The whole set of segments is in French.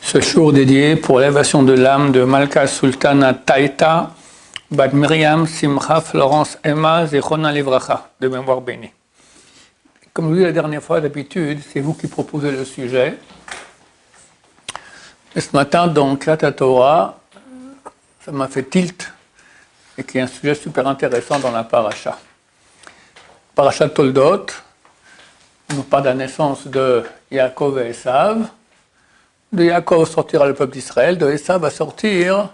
Ce jour dédié pour l'élévation de l'âme de Malka Sultana Taïta, Bat Miriam Simcha Florence Emma Zechona Livracha, de mémoire bénie. Comme je vous dis la dernière fois, d'habitude, c'est vous qui proposez le sujet. Et ce matin, dans Kriyat Torah, ça m'a fait tilt, et qu'il y a un sujet super intéressant dans la paracha. Paracha Toldot nous parle de la naissance de Yaakov et Esav. De Yaakov sortira le peuple d'Israël, de Esav va sortir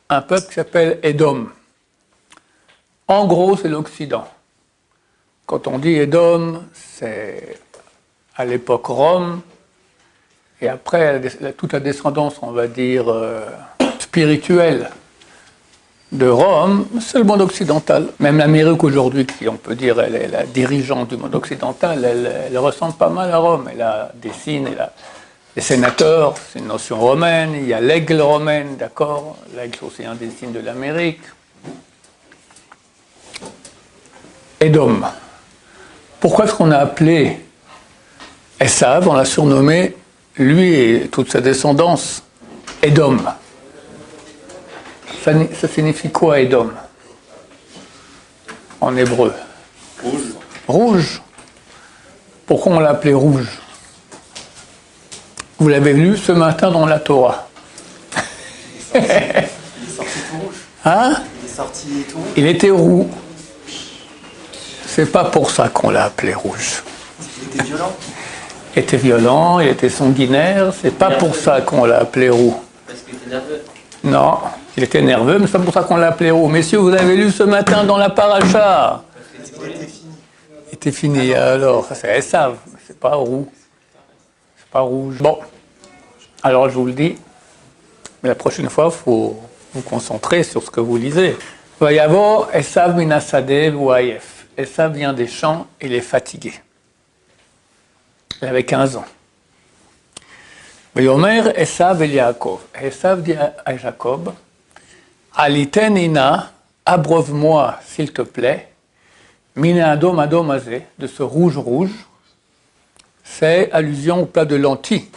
un peuple qui s'appelle Édom. En gros, c'est l'Occident. Quand on dit Édom, c'est à l'époque Rome, et après toute la descendance, on va dire, spirituelle de Rome, c'est le monde occidental. Même l'Amérique aujourd'hui, qui on peut dire, elle est la dirigeante du monde occidental, elle ressemble pas mal à Rome. Elle a des signes, elle a les sénateurs, c'est une notion romaine, il y a l'aigle romaine, d'accord. L'aigle, c'est aussi un des signes de l'Amérique. Édom. Pourquoi est-ce qu'on a appelé Esav, on l'a surnommé, lui et toute sa descendance, Édom? Ça signifie quoi, Édom, en hébreu? Rouge. Rouge. Pourquoi on l'a appelé rouge? Vous l'avez lu ce matin dans la Torah. Il est sorti tout rouge. Hein? Il est sorti tout rouge. Il était roux. C'est pas pour ça qu'on l'a appelé rouge. Il était violent. Il était violent, il était sanguinaire, c'est pas pour ça qu'on l'a appelé roux. Parce qu'il était nerveux. Non, il était nerveux, mais c'est pas pour ça qu'on l'a appelé roux. Messieurs, vous avez lu ce matin dans la paracha. Parce qu'il était fini. Il était fini, alors, c'est Esav, c'est pas roux. C'est pas rouge. Bon, alors je vous le dis, mais la prochaine fois, il faut vous concentrer sur ce que vous lisez. Va y avoir Esav minasadeh v'oayef. Esav vient des champs, il est fatigué. Il avait 15 ans. Vayomer Esav el Yaakov. Esav dit à Jacob, Aliten ina, abreuve-moi, s'il te plaît, mina adom adom azé, de ce rouge rouge. C'est allusion au plat de lentilles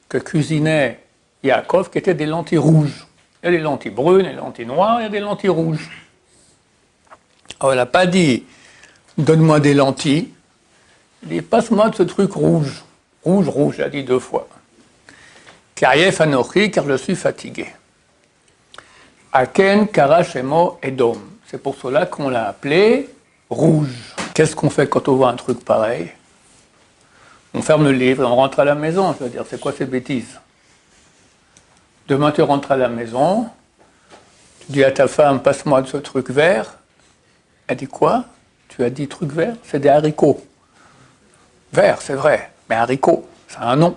que cuisinait Yaakov, qui étaient des lentilles rouges. Il y a des lentilles brunes, des lentilles noires, il y a des lentilles rouges. Alors, elle n'a pas dit, donne-moi des lentilles. Il dit, passe-moi de ce truc rouge. Rouge, rouge, elle a dit 2 fois. Karief anochi, car je suis fatigué. Aken karashemo edom. C'est pour cela qu'on l'a appelé rouge. Qu'est-ce qu'on fait quand on voit un truc pareil? On ferme le livre et on rentre à la maison. Je veux dire, c'est quoi ces bêtises? Demain, tu rentres à la maison, tu dis à ta femme, passe-moi de ce truc vert. Elle dit quoi? Tu as dit truc vert? C'est des haricots. Vert, c'est vrai, mais haricot, ça a un nom.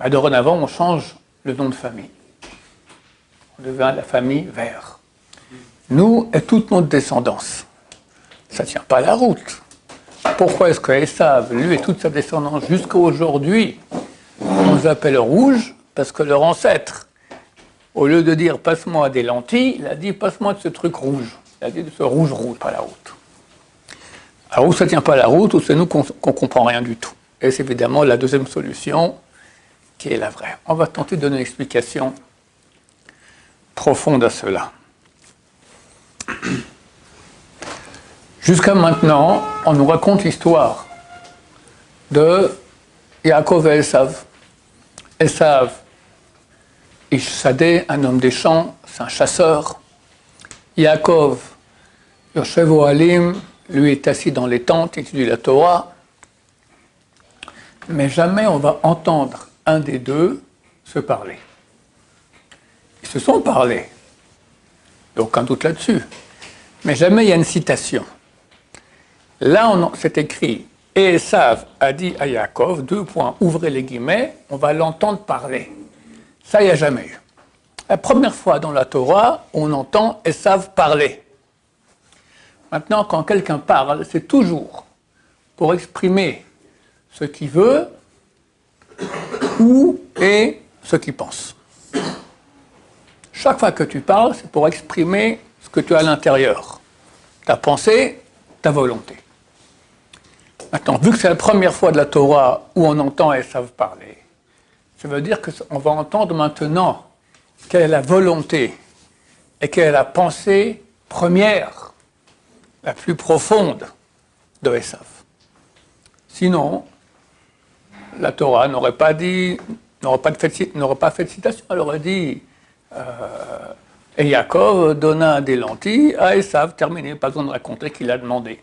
Dorénavant, on change le nom de famille. On devient la famille Vert. Nous et toute notre descendance. Ça ne tient pas la route. Pourquoi est-ce que Esav, lui et toute sa descendance, jusqu'à aujourd'hui, on nous appelle rouge? Parce que leur ancêtre, au lieu de dire passe-moi des lentilles, il a dit passe-moi de ce truc rouge. Il a dit de ce rouge, pas la route. Alors où ça ne tient pas la route, ou c'est nous qu'on ne comprend rien du tout. Et c'est évidemment la deuxième solution qui est la vraie. On va tenter de donner une explication profonde à cela. Jusqu'à maintenant, on nous raconte l'histoire de Yaakov et Esav. Esav, Ish Sadeh, un homme des champs, c'est un chasseur. Yaakov, Yoshev Ohalim, lui est assis dans les tentes, il étudie la Torah. Mais jamais on va entendre un des deux se parler. Ils se sont parlés, il n'y a aucun doute là-dessus. Mais jamais il y a une citation. Là, c'est écrit, et Esav a dit à Yaakov, 2 points, ouvrez les guillemets, on va l'entendre parler. Ça, il n'y a jamais eu. La première fois dans la Torah, on entend Esav parler. Maintenant, quand quelqu'un parle, c'est toujours pour exprimer ce qu'il veut ou et ce qu'il pense. Chaque fois que tu parles, c'est pour exprimer ce que tu as à l'intérieur. Ta pensée, ta volonté. Maintenant, vu que c'est la première fois de la Torah où on entend Esav parler, Ça veut dire qu'on va entendre maintenant quelle est la volonté et quelle est la pensée première, la plus profonde de Esav. Sinon, la Torah n'aurait pas fait de citation. Elle aurait dit et Yaakov donna des lentilles à Esav, terminé, pas besoin de raconter qu'il a demandé.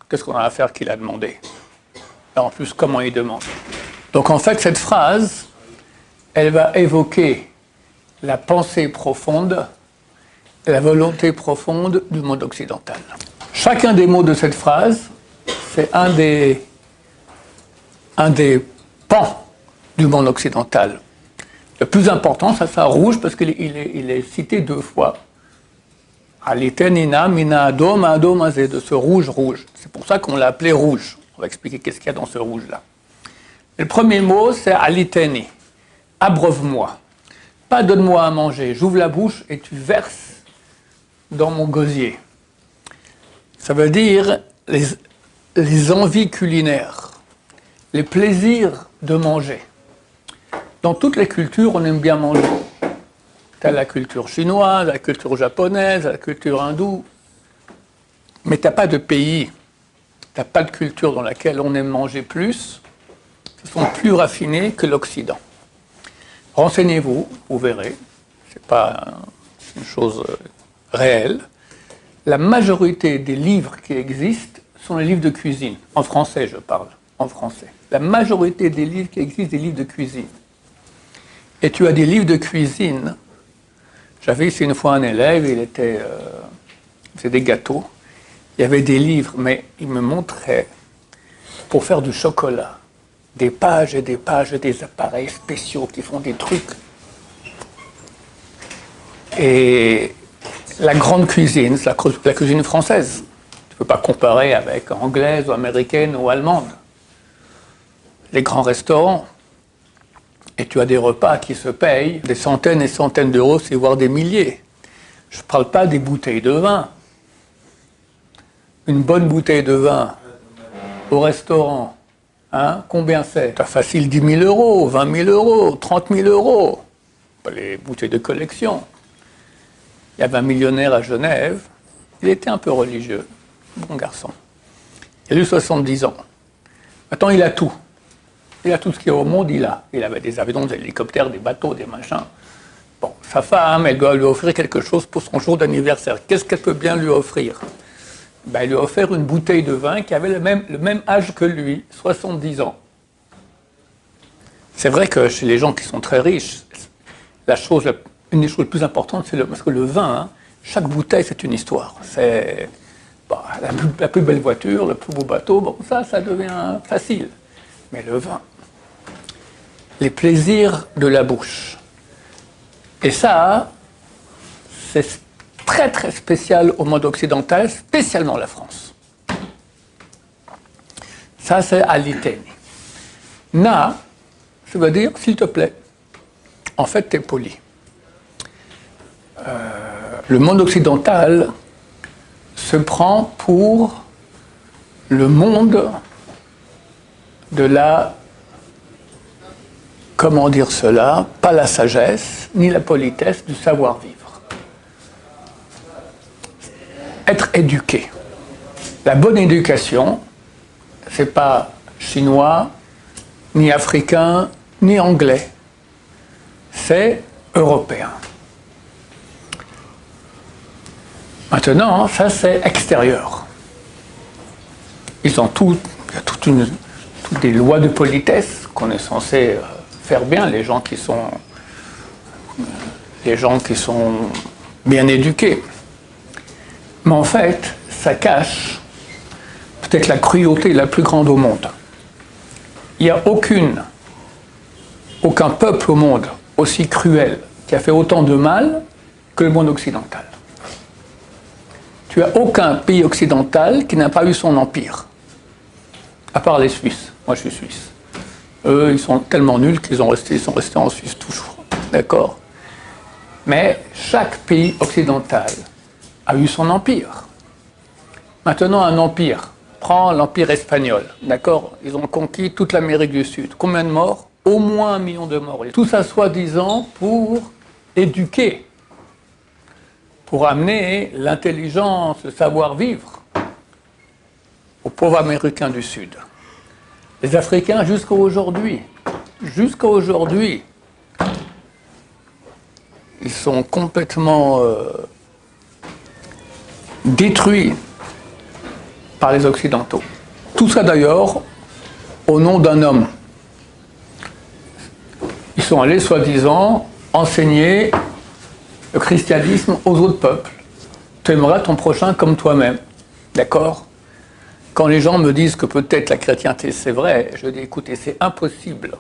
Qu'est-ce qu'on a à faire qu'il a demandé? Et en plus, comment il demande? Donc en fait, cette phrase, elle va évoquer la pensée profonde, la volonté profonde du monde occidental. Chacun des mots de cette phrase, c'est un des pans du monde occidental. Le plus important, ça sera rouge, parce qu'il est cité 2 fois. Alitenina, mina adom, adom azé, de ce rouge. C'est pour ça qu'on l'a appelé rouge. On va expliquer qu'est-ce qu'il y a dans ce rouge-là. Le premier mot, c'est aliteni. Abreuve-moi. Pas donne-moi à manger. J'ouvre la bouche et tu verses dans mon gosier. Ça veut dire les envies culinaires, les plaisirs de manger. Dans toutes les cultures, on aime bien manger. Tu as la culture chinoise, la culture japonaise, la culture hindoue. Mais tu n'as pas de pays, tu n'as pas de culture dans laquelle on aime manger plus. Ce sont plus raffinés que l'Occident. Renseignez-vous, vous verrez. Ce n'est pas une chose réelle. La majorité des livres qui existent sont les livres de cuisine. En français, je parle. En français. La majorité des livres qui existent, des livres de cuisine. Et tu as des livres de cuisine. J'avais ici une fois un élève, il faisait des gâteaux. Il y avait des livres, mais il me montrait, pour faire du chocolat, des pages et des appareils spéciaux qui font des trucs. Et la grande cuisine, c'est la cuisine française. Tu ne peux pas comparer avec anglaise ou américaine ou allemande. Les grands restaurants. Et tu as des repas qui se payent des centaines et centaines d'euros, voire des milliers. Je ne parle pas des bouteilles de vin. Une bonne bouteille de vin au restaurant, hein, combien c'est? Tu as facile 10 000 euros, 20 000 euros, 30 000 euros. Les bouteilles de collection. Il y avait un millionnaire à Genève, il était un peu religieux, bon garçon. Il a eu 70 ans. Maintenant, il a tout. Il a tout ce qu'il y a au monde, il a. Il avait des avions, des hélicoptères, des bateaux, des machins. Bon, sa femme, elle doit lui offrir quelque chose pour son jour d'anniversaire. Qu'est-ce qu'elle peut bien lui offrir? Elle lui a offert une bouteille de vin qui avait le même âge que lui, 70 ans. C'est vrai que chez les gens qui sont très riches, une des choses les plus importantes, parce que le vin, hein, chaque bouteille, c'est une histoire. C'est la plus belle voiture, le plus beau bateau, bon, ça devient facile. Mais le vin, les plaisirs de la bouche. Et ça, c'est très très spécial au monde occidental, spécialement la France. Ça, c'est aliteni. Na, ça veut dire s'il te plaît. En fait, tu es poli. Le monde occidental se prend pour le monde de la, comment dire cela, pas la sagesse, ni la politesse, du savoir-vivre. Être éduqué. La bonne éducation, c'est pas chinois, ni africain, ni anglais. C'est européen. Maintenant, ça c'est extérieur. Ils ont il y a toutes des lois de politesse qu'on est censé faire bien, les gens qui sont bien éduqués. Mais en fait, ça cache peut-être la cruauté la plus grande au monde. Il n'y a aucun peuple au monde aussi cruel qui a fait autant de mal que le monde occidental. Tu n'as aucun pays occidental qui n'a pas eu son empire, à part les Suisses. Moi, je suis suisse. Eux, ils sont tellement nuls qu'ils sont restés en Suisse toujours. D'accord? Mais chaque pays occidental a eu son empire. Maintenant, un empire. Prends l'empire espagnol. D'accord? Ils ont conquis toute l'Amérique du Sud. Combien de morts? au moins 1 million de morts. Et tout ça, soi-disant, pour éduquer, pour amener l'intelligence, le savoir-vivre aux pauvres Américains du Sud. Les Africains, jusqu'à aujourd'hui, ils sont complètement détruits par les Occidentaux. Tout ça d'ailleurs au nom d'un homme. Ils sont allés, soi-disant, enseigner le christianisme aux autres peuples. Tu aimeras ton prochain comme toi-même. D'accord ? Quand les gens me disent que peut-être la chrétienté c'est vrai, je dis écoutez, c'est impossible.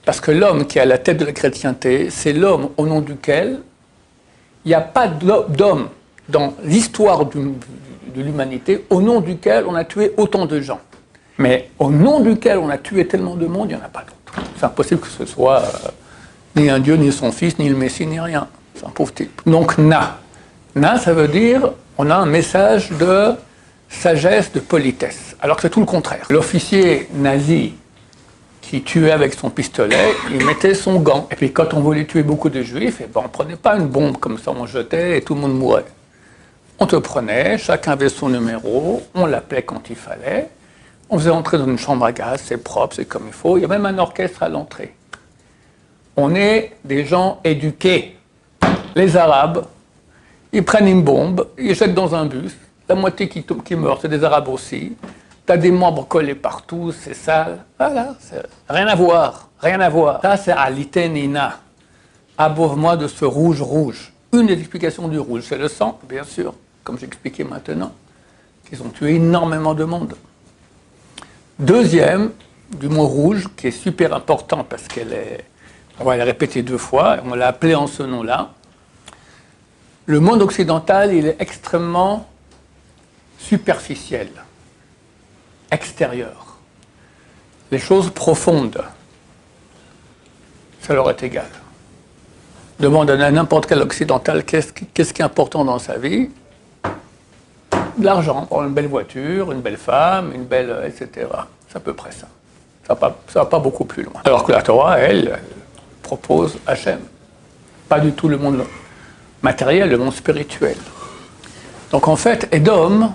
Parce que l'homme qui est à la tête de la chrétienté, c'est l'homme au nom duquel il n'y a pas d'homme dans l'histoire de l'humanité au nom duquel on a tué autant de gens. Mais au nom duquel on a tué tellement de monde, il n'y en a pas d'autre. C'est impossible que ce soit ni un Dieu, ni son Fils, ni le Messie, ni rien. C'est un pauvre type. Donc, Na, ça veut dire, on a un message de sagesse, de politesse. Alors que c'est tout le contraire. L'officier nazi qui tuait avec son pistolet, il mettait son gant. Et puis quand on voulait tuer beaucoup de juifs, on ne prenait pas une bombe comme ça, on jetait et tout le monde mourait. On te prenait, chacun avait son numéro, on l'appelait quand il fallait, on faisait entrer dans une chambre à gaz, c'est propre, c'est comme il faut, il y a même un orchestre à l'entrée. On est des gens éduqués. Les Arabes, ils prennent une bombe, ils jettent dans un bus, la moitié qui meurt, c'est des Arabes aussi. Tu as des membres collés partout, c'est sale. Voilà, rien à voir, rien à voir. Ça, c'est Alitenina. Above-moi de ce rouge. Une des explications du rouge, c'est le sang, bien sûr, comme j'expliquais maintenant, qu'ils ont tué énormément de monde. Deuxième, du mot rouge, qui est super important parce on va la répéter 2 fois, on l'a appelé en ce nom-là. Le monde occidental, il est extrêmement superficiel, extérieur. Les choses profondes, ça leur est égal. Demande à n'importe quel occidental qu'est-ce qui est important dans sa vie. De l'argent, pour une belle voiture, une belle femme, une belle, etc. C'est à peu près ça. Ça va pas beaucoup plus loin. Alors que la Torah, elle propose Hachem. Pas du tout le monde matériel, le monde spirituel. Donc en fait, Edom,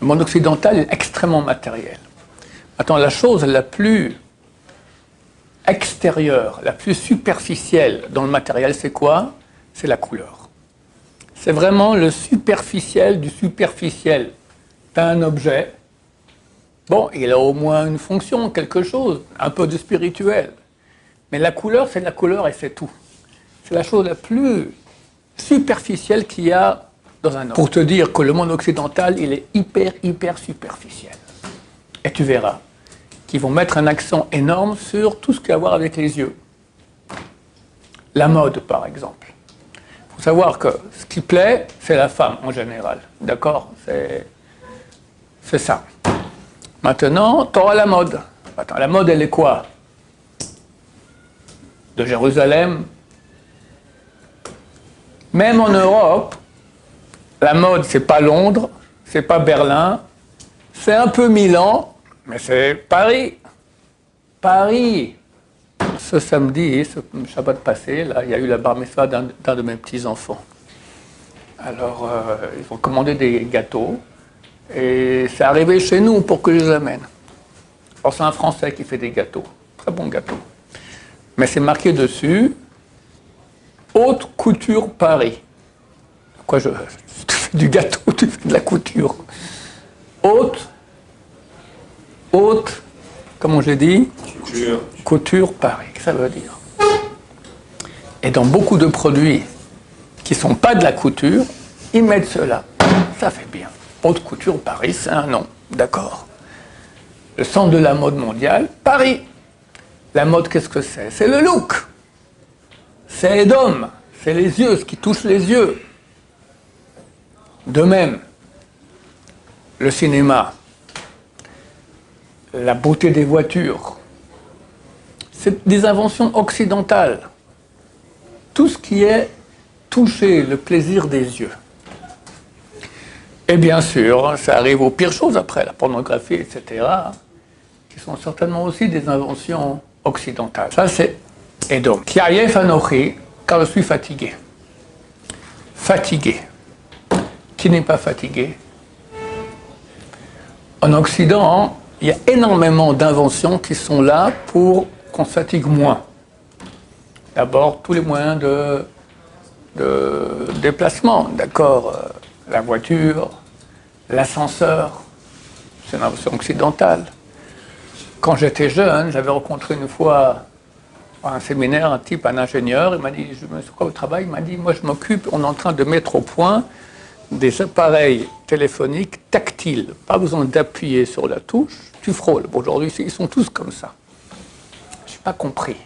le monde occidental est extrêmement matériel. Maintenant, la chose la plus extérieure, la plus superficielle dans le matériel, c'est quoi ? C'est la couleur. C'est vraiment le superficiel du superficiel. Tu as un objet, bon, il a au moins une fonction, quelque chose, un peu de spirituel. Mais la couleur, c'est la couleur et c'est tout. C'est la chose la plus superficielle qu'il y a dans un homme. Pour te dire que le monde occidental, il est hyper superficiel. Et tu verras qu'ils vont mettre un accent énorme sur tout ce qui a à voir avec les yeux. La mode, par exemple. Il faut savoir que ce qui plaît, c'est la femme, en général. D'accord ? C'est ça. Maintenant, tu auras la mode. Attends, la mode, elle est quoi ? De Jérusalem. Même en Europe, la mode, c'est pas Londres, c'est pas Berlin, c'est un peu Milan, mais c'est Paris. Paris. Ce samedi, ce Shabbat passé, là, il y a eu la bar mitzvah d'un de mes petits-enfants. Alors, ils ont commandé des gâteaux, et c'est arrivé chez nous pour que je les amène. Alors, c'est un Français qui fait des gâteaux, très bons gâteaux. Mais c'est marqué dessus, Haute Couture Paris. Quoi, tu fais du gâteau, tu fais de la couture. Haute, comment j'ai dit ? Couture Paris, ça veut dire. Et dans beaucoup de produits qui ne sont pas de la couture, ils mettent cela. Ça fait bien. Haute Couture Paris, c'est un nom, d'accord. Le centre de la mode mondiale, Paris. La mode, qu'est-ce que c'est ? C'est le look. C'est Edom. C'est les yeux, ce qui touche les yeux. De même, le cinéma, la beauté des voitures, c'est des inventions occidentales. Tout ce qui est toucher le plaisir des yeux. Et bien sûr, ça arrive aux pires choses après, la pornographie, etc., qui sont certainement aussi des inventions occidental. Ça, c'est Edom. Ki ayef anochi, car je suis fatigué. Fatigué. Qui n'est pas fatigué? En Occident, il y a énormément d'inventions qui sont là pour qu'on se fatigue moins. D'abord, tous les moyens de déplacement, d'accord, la voiture, l'ascenseur, c'est une invention occidentale. Quand j'étais jeune, j'avais rencontré une fois à un séminaire un type, un ingénieur, il m'a dit, je me suis quoi au travail, il m'a dit, moi je m'occupe, on est en train de mettre au point des appareils téléphoniques tactiles, pas besoin d'appuyer sur la touche, tu frôles. Bon, aujourd'hui, ils sont tous comme ça. Je n'ai pas compris.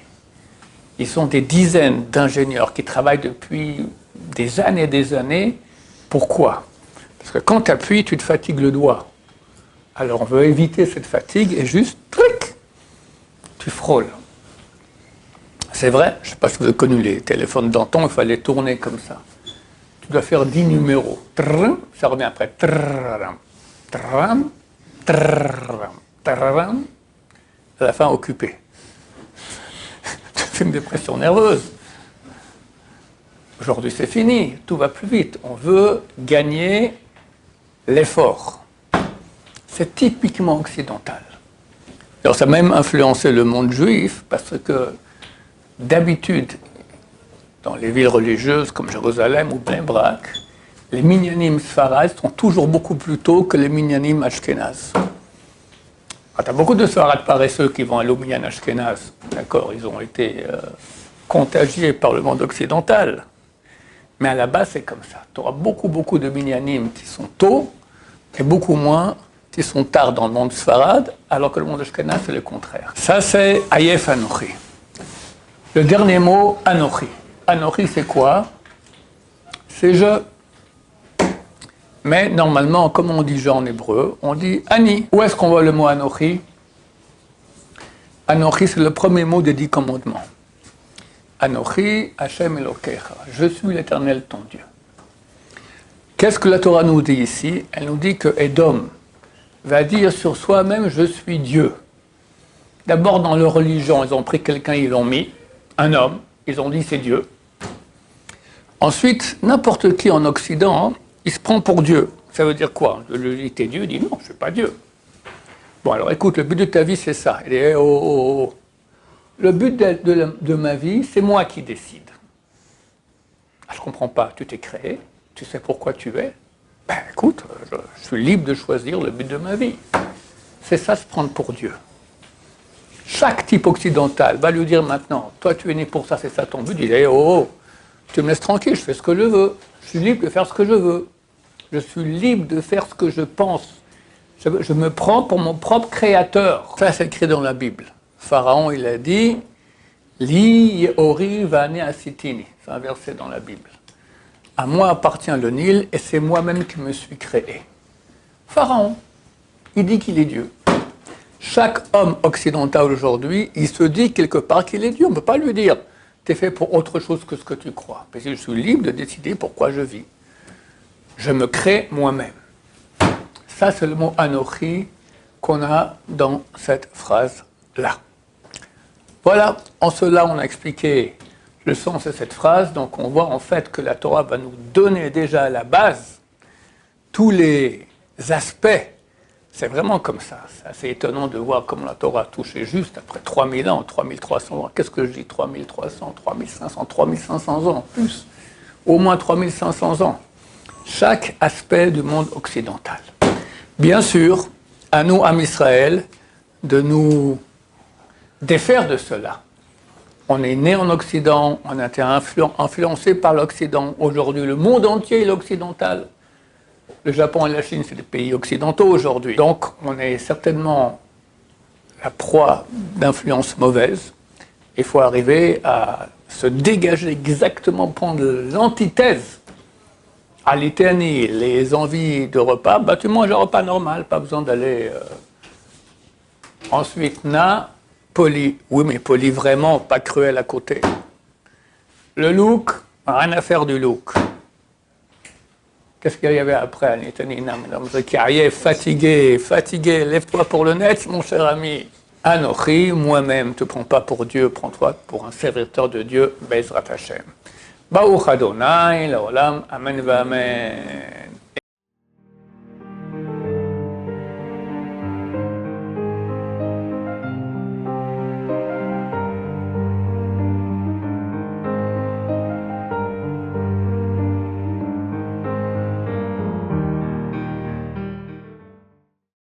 Ils sont des dizaines d'ingénieurs qui travaillent depuis des années. Pourquoi? Parce que quand tu appuies, tu te fatigues le doigt. Alors on veut éviter cette fatigue et juste, tric, tu frôles. C'est vrai, je ne sais pas si vous avez connu les téléphones d'antan, il fallait tourner comme ça. Tu dois faire 10 numéros. Trrr, ça revient après. Trrr, trrr, trrr, trrr, à la fin occupé. C'est une dépression nerveuse. Aujourd'hui, c'est fini, tout va plus vite. On veut gagner l'effort. C'est typiquement occidental. Alors, ça a même influencé le monde juif, parce que d'habitude, dans les villes religieuses comme Jérusalem ou Bnei Brak, les minyanim sfarades sont toujours beaucoup plus tôt que les minyanim ashkénazes. Tu as beaucoup de sfarades paresseux qui vont aller au minyan ashkénaz. D'accord, ils ont été contagiés par le monde occidental. Mais à la base, c'est comme ça. Tu auras beaucoup de minyanim qui sont tôt et beaucoup moins qui sont tard dans le monde sfarade, alors que le monde ashkénaz, c'est le contraire. Ça, c'est Ayef Anochi. Le dernier mot, Anochi. Anochi, c'est quoi? C'est je. Mais normalement, comme on dit je en hébreu, on dit Ani. Où est-ce qu'on voit le mot Anochi? Anochi, c'est le premier mot des 10 commandements. Anochi, Hashem Elokecha. Je suis l'Éternel, ton Dieu. Qu'est-ce que la Torah nous dit ici? Elle nous dit que Edom va dire sur soi-même, je suis Dieu. D'abord, dans leur religion, ils ont pris quelqu'un, ils l'ont mis, un homme, ils ont dit c'est Dieu. Ensuite, n'importe qui en Occident, il se prend pour Dieu. Ça veut dire quoi? Je lui dis, t'es Dieu? Il dit, non, je ne suis pas Dieu. Bon, alors écoute, le but de ta vie, c'est ça. Il dit, oh. Le but de ma vie, c'est moi qui décide. Ah, je ne comprends pas, tu t'es créé, tu sais pourquoi tu es. Ben écoute, je suis libre de choisir le but de ma vie. C'est ça, se prendre pour Dieu. Chaque type occidental va lui dire maintenant, toi tu es né pour ça, c'est ça ton but. Il dit, oh, tu me laisses tranquille, je fais ce que je veux. Je suis libre de faire ce que je veux. Je suis libre de faire ce que je pense. Je me prends pour mon propre créateur. Ça, c'est écrit dans la Bible. Pharaon, il a dit, Li Yeori Vane Asitini. C'est un verset dans la Bible. À moi appartient le Nil et c'est moi-même qui me suis créé. Pharaon, il dit qu'il est Dieu. Chaque homme occidental aujourd'hui, il se dit quelque part qu'il est Dieu. On ne peut pas lui dire, tu es fait pour autre chose que ce que tu crois. Parce que je suis libre de décider pourquoi je vis. Je me crée moi-même. Ça, c'est le mot Anochi qu'on a dans cette phrase-là. Voilà, en cela, on a expliqué le sens de cette phrase. Donc, on voit en fait que la Torah va nous donner déjà à la base tous les aspects. C'est vraiment comme ça. C'est assez étonnant de voir comment la Torah a touché juste après 3000 ans, 3300 ans. Qu'est-ce que je dis? 3300, 3500, 3500 ans, plus. Au moins 3500 ans. Chaque aspect du monde occidental. Bien sûr, à nous, Am Israël, de nous défaire de cela. On est né en Occident, on a été influencé par l'Occident. Aujourd'hui, le monde entier est occidental. Le Japon et la Chine, c'est des pays occidentaux aujourd'hui. Donc, on est certainement la proie d'influences mauvaises. Il faut arriver à se dégager exactement, prendre l'antithèse à l'éternité, les envies de repas. Bah, tu manges un repas normal, pas besoin d'aller... Ensuite, poli. Oui, mais poli vraiment, pas cruel à côté. Le look, rien à faire du look. Qu'est-ce qu'il y avait après? Fatigué, lève-toi pour le net, mon cher ami. Anochi, moi-même, ne te prends pas pour Dieu, prends-toi pour un serviteur de Dieu, Bezrat Hashem. Baruch Adonai, Laolam, Amen, Amen.